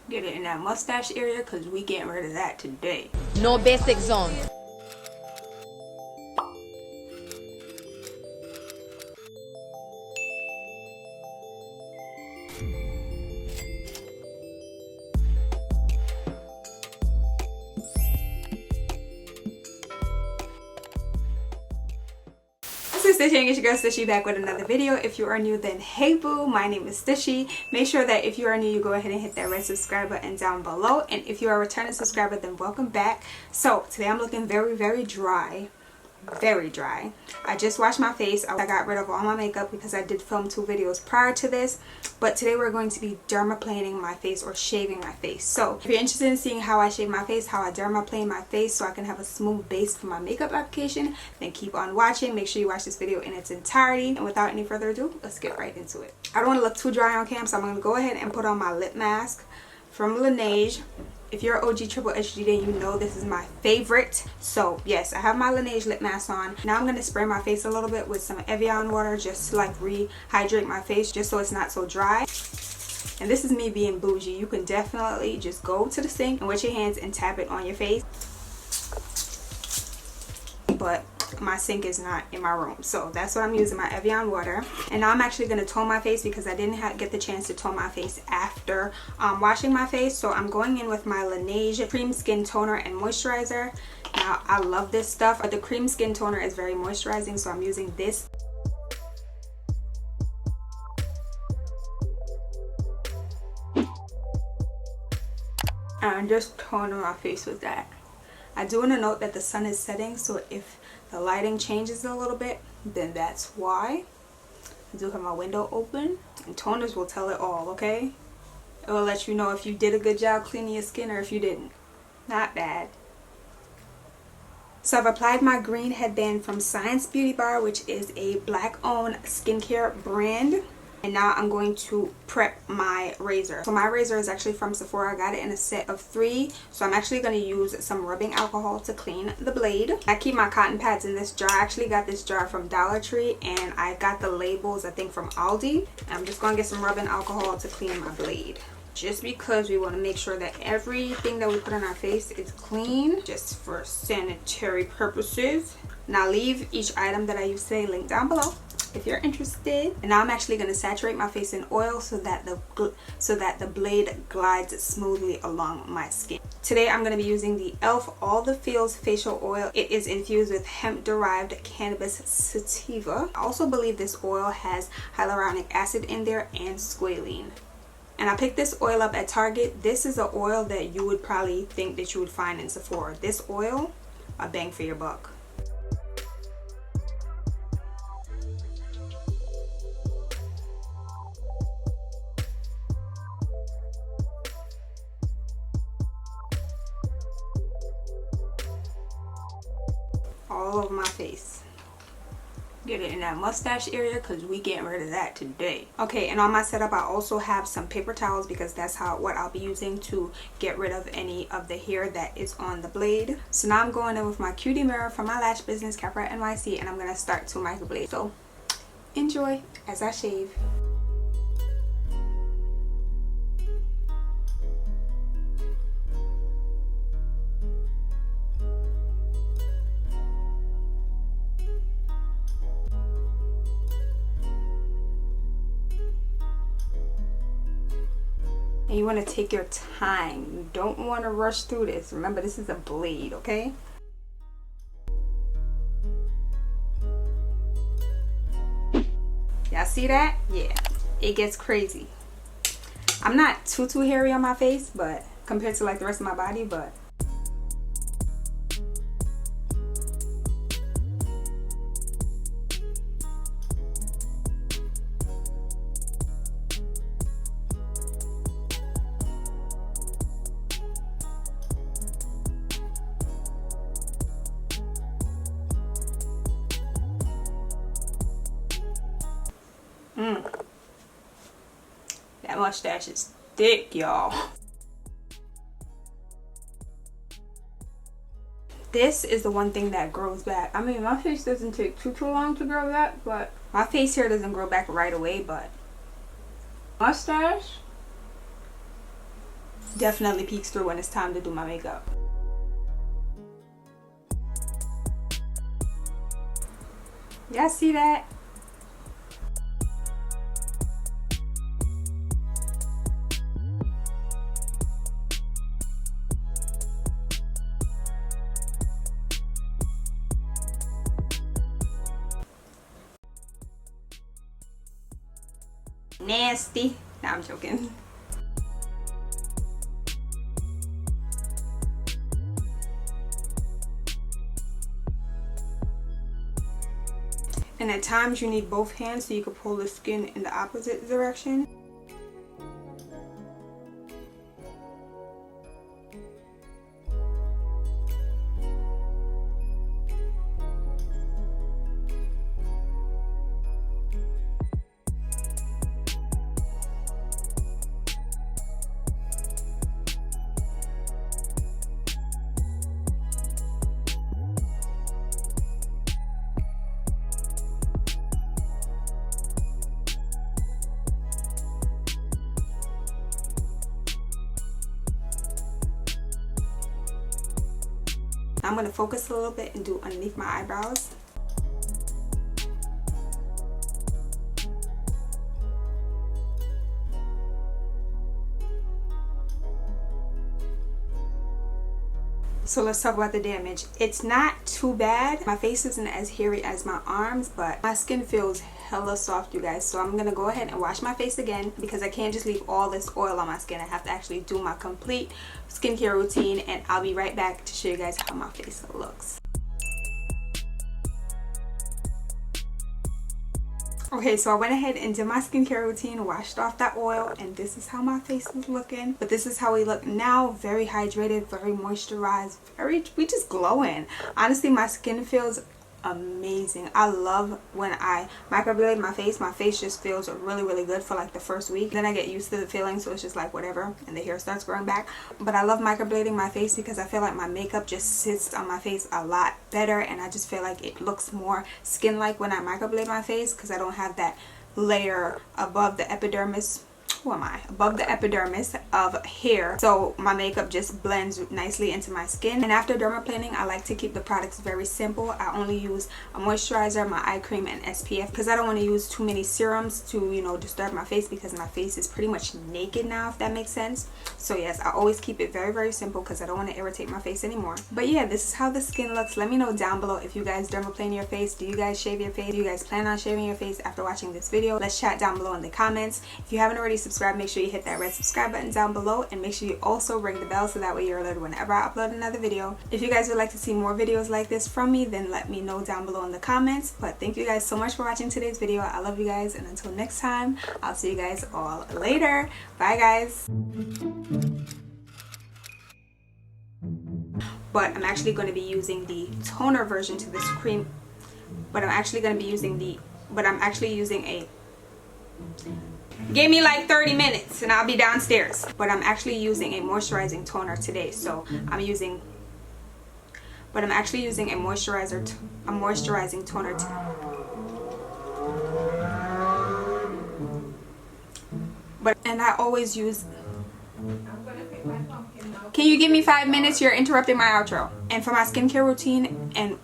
Get it in that mustache area because we getting rid of that today. No basic zone. This is Stushy and it's your girl Stushy back with another video. If you are new, then hey boo, my name is Stushy. Make sure that if you are new, you go ahead and hit that red subscribe button down below, and if you are a returning subscriber, then welcome back. So today I'm looking very dry. Very dry. I just washed my face. I got rid of all my makeup because I did film 2 videos prior to this, but today we're going to be dermaplaning my face, or shaving my face. So if you're interested in seeing how I shave my face, how I dermaplane my face so I can have a smooth base for my makeup application, then keep on watching. Make sure you watch this video in its entirety, and without any further ado, let's get right into it. I don't want to look too dry on cam, so I'm going to go ahead and put on my lip mask from Laneige. If you're an OG Triple HG, then you know this is my favorite. So yes, I have my Laneige lip mask on. Now I'm going to spray my face a little bit with some Evian water just to like rehydrate my face, just so it's not so dry. And this is me being bougie. You can definitely just go to the sink and with your hands and tap it on your face. But my sink is not in my room, so that's what I'm using, my Evian water. And now I'm actually going to tone my face because I didn't get the chance to tone my face after washing my face. So I'm going in with my Laneige cream skin toner and moisturizer. Now I love this stuff, but the cream skin toner is very moisturizing, so I'm using this. And I'm just toning my face with that. I do want to note that the sun is setting, so if the lighting changes a little bit, then that's why. I do have my window open, and toners will tell it all, okay? It will let you know if you did a good job cleaning your skin or if you didn't. Not bad. So I've applied my green headband from Science Beauty Bar, which is a black-owned skincare brand. And now I'm going to prep my razor. So my razor is actually from Sephora. I got it in a set of 3. So I'm actually going to use some rubbing alcohol to clean the blade. I keep my cotton pads in this jar. I actually got this jar from Dollar Tree, and I got the labels, I think, from Aldi. I'm just going to get some rubbing alcohol to clean my blade, just because we want to make sure that everything that we put on our face is clean, just for sanitary purposes. Now leave each item that I use today linked down below if you're interested. And now I'm actually going to saturate my face in oil so that the blade glides smoothly along my skin. Today I'm going to be using the e.l.f. All the Feels facial oil. It is infused with hemp derived cannabis sativa. I also believe this oil has hyaluronic acid in there and squalene. And I picked this oil up at Target. This is an oil that you would probably think that you would find in Sephora. This oil, a bang for your buck. All over my face. Get it in that mustache area because we getting rid of that today. Okay, and on my setup I also have some paper towels because that's what I'll be using to get rid of any of the hair that is on the blade. So now I'm going in with my cutie mirror from my lash business, Capra NYC, and I'm going to start to microblade. So enjoy as I shave. And you want to take your time. You don't want to rush through this. Remember, this is a blade, okay? Y'all see that? Yeah, it gets crazy. I'm not too hairy on my face, but compared to like the rest of my body, but that mustache is thick, y'all. This is the one thing that grows back. I mean, my face doesn't take too long to grow back, but my face hair doesn't grow back right away, but mustache, definitely peeks through when it's time to do my makeup. Y'all see that? Nasty. Nah, I'm joking. And at times you need both hands so you can pull the skin in the opposite direction. I'm going to focus a little bit and do underneath my eyebrows. So let's talk about the damage. It's not too bad. My face isn't as hairy as my arms, but my skin feels hella soft, you guys. So I'm gonna go ahead and wash my face again because I can't just leave all this oil on my skin. I have to actually do my complete skincare routine, and I'll be right back to show you guys how my face looks. Okay, so I went ahead and did my skincare routine, washed off that oil, and this is how my face is looking. But this is how we look now. Very hydrated, very moisturized, we just glowing. Honestly, my skin feels amazing. I love when I microblade my face just feels really good for like the first week. Then I get used to the feeling, so it's just like whatever, and the hair starts growing back. But I love microblading my face because I feel like my makeup just sits on my face a lot better, and I just feel like it looks more skin-like when I microblade my face because I don't have that layer above the epidermis. Above the epidermis of hair, so my makeup just blends nicely into my skin. And after dermaplaning, I like to keep the products very simple. I only use a moisturizer, my eye cream, and SPF because I don't want to use too many serums to, you know, disturb my face because my face is pretty much naked now, if that makes sense. So yes, I always keep it very simple because I don't want to irritate my face anymore. But yeah, this is how the skin looks. Let me know down below if you guys dermaplane your face. Do you guys shave your face? Do you guys plan on shaving your face after watching this video? Let's chat down below in the comments. If you haven't already subscribed, make sure you hit that red subscribe button down below, and make sure you also ring the bell so that way you're alerted whenever I upload another video. If you guys would like to see more videos like this from me, then let me know down below in the comments. But thank you guys so much for watching today's video. I love you guys, and until next time, I'll see you guys all later. Bye guys. But I'm actually going to be using the toner version to this cream, give me like 30 minutes and I'll be downstairs. But I'm actually using a moisturizing toner today. So I'm using a moisturizing toner and I always use. Can you give me 5 minutes? You're interrupting my outro. And for my skincare routine and